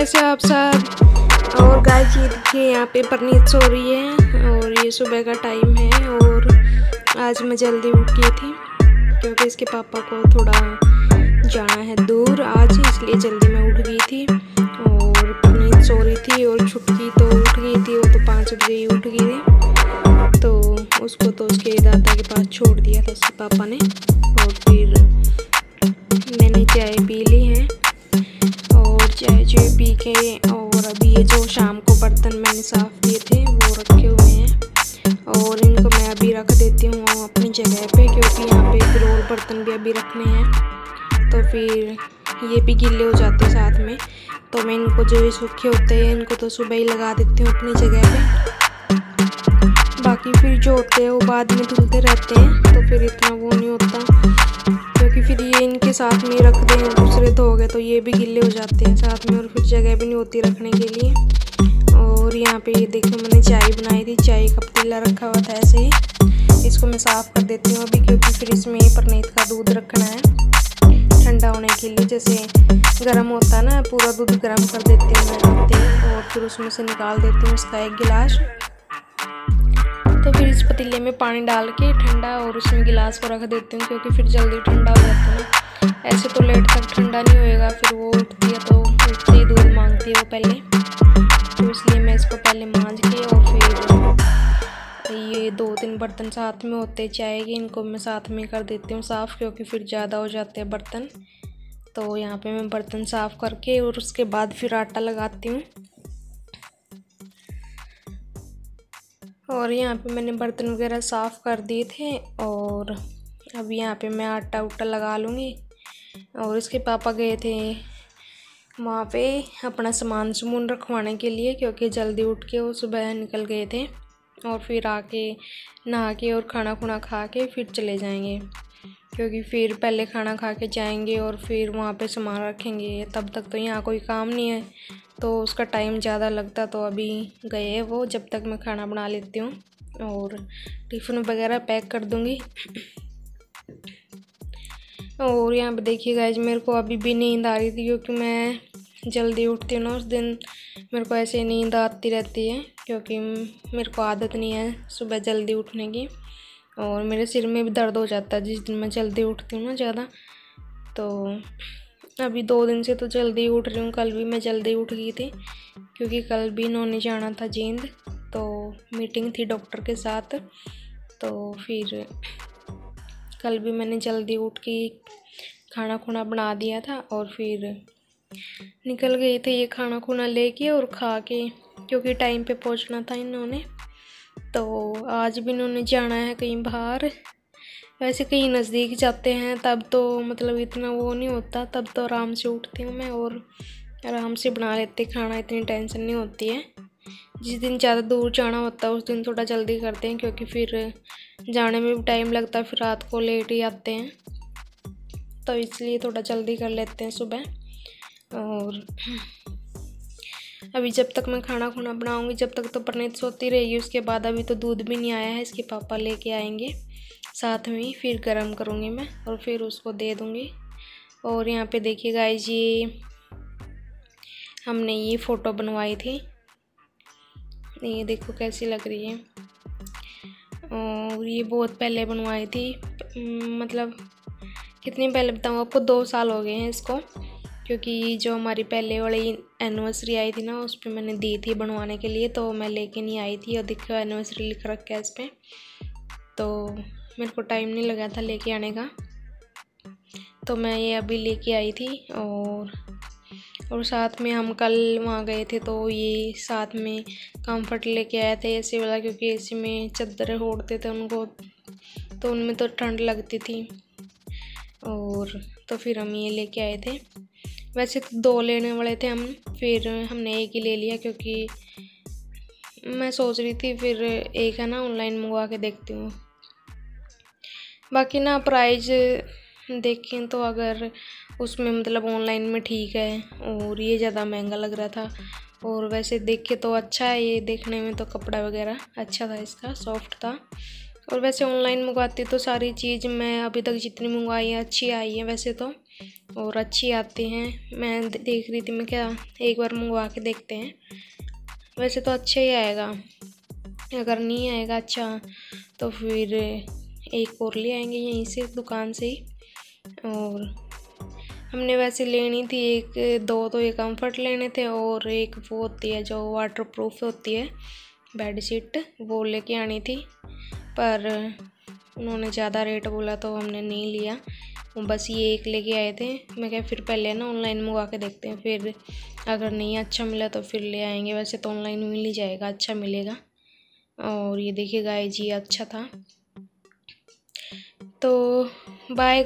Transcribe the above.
कैसे आप सब। और गाइस ये देखिए यहाँ पे परनीत सो रही है और ये सुबह का टाइम है और आज मैं जल्दी उठ गई थी क्योंकि इसके पापा को थोड़ा जाना है दूर आज, इसलिए जल्दी मैं उठ गई थी। और परनीत सो रही थी और छुटकी तो उठ गई थी, वो तो 5 बजे ही उठ गई थी। तो उसको तो उसके दादा के पास छोड़ दिया था उसके पापा ने और फिर मैंने चाय पी ली है और चाय पी के और अभी ये जो शाम को बर्तन मैंने साफ़ किए थे वो रखे हुए हैं और इनको मैं अभी रख देती हूँ अपनी जगह पे, क्योंकि यहाँ पे फिर और बर्तन भी अभी रखने हैं तो फिर ये भी गीले हो जाते हैं साथ में। तो मैं इनको जो ये सूखे होते हैं इनको तो सुबह ही लगा देती हूँ अपनी जगह पे, बाकी फिर जो होते हैं वो बाद में धुलते रहते हैं तो फिर इतना वो नहीं होता, क्योंकि फिर ये इनके साथ में रख दें दूसरे धो गए तो ये भी गिले हो जाते हैं साथ में और फिर जगह भी नहीं होती रखने के लिए। और यहाँ पे ये देखो मैंने चाय बनाई थी, चाय का पतीला रखा हुआ था ऐसे ही, इसको मैं साफ़ कर देती हूँ अभी, क्योंकि फिर इसमें परनीत का दूध रखना है ठंडा होने के लिए। जैसे गर्म होता है ना, पूरा दूध गर्म कर देती हूँ मैं रखते ही और फिर उसमें से निकाल देती हूँ उसका 1 गिलास। तो फिर इस पतीले में पानी डाल के ठंडा और उसमें गिलास को रख देती हूँ, क्योंकि फिर जल्दी ठंडा हो जाता है। ऐसे तो लेट तक ठंडा नहीं होएगा, फिर वो उठती है तो उठते ही दूध मांगती है वो पहले, तो इसलिए मैं इसको पहले मांज के और फिर ये 2-3 बर्तन साथ में होते चाय के, इनको मैं साथ में कर देती हूँ साफ़, क्योंकि फिर ज़्यादा हो जाते हैं बर्तन। तो यहाँ पे मैं बर्तन साफ़ करके और उसके बाद फिर आटा लगाती हूँ। और यहाँ पे मैंने बर्तन वगैरह साफ़ कर दिए थे और अब यहाँ पे मैं आटा उटा लगा लूँगी। और इसके पापा गए थे वहाँ पे अपना सामान रखवाने के लिए, क्योंकि जल्दी उठ के वो सुबह निकल गए थे और फिर आके नहा के और खाना खुना खा के फिर चले जाएंगे, क्योंकि फिर पहले खाना खा के जाएंगे और फिर वहाँ पे सामान रखेंगे, तब तक तो यहाँ कोई काम नहीं है तो उसका टाइम ज़्यादा लगता। तो अभी गए हैं वो, जब तक मैं खाना बना लेती हूँ और टिफ़िन वगैरह पैक कर दूँगी। और यहाँ पे देखिए गाइस मेरे को अभी भी नींद आ रही थी, क्योंकि मैं जल्दी उठती हूँ ना उस दिन मेरे को ऐसे नींद आती रहती है, क्योंकि मेरे को आदत नहीं है सुबह जल्दी उठने की और मेरे सिर में भी दर्द हो जाता है जिस दिन मैं जल्दी उठती हूँ ना ज़्यादा। तो अभी 2 दिन से तो जल्दी उठ रही हूँ, कल भी मैं जल्दी उठ गई थी क्योंकि कल भी इन्होंने जाना था जींद, तो मीटिंग थी डॉक्टर के साथ। तो फिर कल भी मैंने जल्दी उठ के खाना खुना बना दिया था और फिर निकल गए थे ये खाना खुना लेके और खा के, क्योंकि टाइम पे पहुंचना था इन्होंने। तो आज भी इन्होंने जाना है कहीं बाहर, वैसे कहीं नज़दीक जाते हैं तब तो मतलब इतना वो नहीं होता, तब तो आराम से उठती हूँ मैं और आराम से बना लेते खाना, इतनी टेंशन नहीं होती है। जिस दिन ज़्यादा दूर जाना होता है उस दिन थोड़ा जल्दी करते हैं, क्योंकि फिर जाने में भी टाइम लगता है, फिर रात को लेट ही आते हैं, तो इसलिए थोड़ा जल्दी कर लेते हैं सुबह। और अभी जब तक मैं खाना खुना बनाऊंगी जब तक तो परनीत सोती रहेगी, उसके बाद अभी तो दूध भी नहीं आया है, इसके पापा लेके आएंगे साथ में ही, फिर गर्म करूंगी मैं और फिर उसको दे दूंगी। और यहाँ पे देखिए गाइस ये हमने ये फ़ोटो बनवाई थी, ये देखो कैसी लग रही है। और ये बहुत पहले बनवाई थी, मतलब कितनी पहले बताऊँ आपको, 2 साल हो गए हैं इसको, क्योंकि जो हमारी पहले वाली एनिवर्सरी आई थी ना उस पर मैंने दी थी बनवाने के लिए, तो मैं लेके नहीं आई थी और देखो एनिवर्सरी लिख रखा है इस पर, तो मेरे को टाइम नहीं लगा था लेके आने का, तो मैं ये अभी लेके आई थी। और साथ में हम कल वहाँ गए थे तो ये साथ में कंफर्ट लेके आए थे एसी वाला, क्योंकि एसी में चादरें ओढ़ते थे उनको तो उनमें तो ठंड लगती थी, और तो फिर हम ये लेके आए थे। वैसे तो 2 लेने वाले थे हम, फिर हमने 1 ही ले लिया, क्योंकि मैं सोच रही थी फिर एक है ना ऑनलाइन मंगवा के देखती हूँ। बाकी ना प्राइस देखें तो अगर उसमें मतलब ऑनलाइन में ठीक है और ये ज़्यादा महंगा लग रहा था, और वैसे देखे तो अच्छा है ये देखने में, तो कपड़ा वगैरह अच्छा था इसका, सॉफ्ट था। और वैसे ऑनलाइन मंगवाती तो सारी चीज़ मैं अभी तक जितनी मंगवाई है अच्छी आई है वैसे तो, और अच्छी आती हैं। मैं देख रही थी, मैं क्या एक बार मंगवा के देखते हैं। वैसे तो अच्छा ही आएगा, अगर नहीं आएगा अच्छा तो फिर एक और ले आएंगे यहीं से दुकान से ही। और हमने वैसे लेनी थी दो तो ये कंफर्ट लेने थे, और एक वो होती है जो वाटरप्रूफ होती है बेडशीट, वो लेके आनी थी। पर उन्होंने ज़्यादा रेट बोला तो हमने नहीं लिया, बस ये एक लेके आए थे। मैं क्या फिर पहले ना ऑनलाइन मंगवा के देखते हैं, फिर अगर नहीं अच्छा मिला तो फिर ले आएंगे। वैसे तो ऑनलाइन मिल ही जाएगा, अच्छा मिलेगा। और ये देखिए गाइस, ये अच्छा था। तो बाय।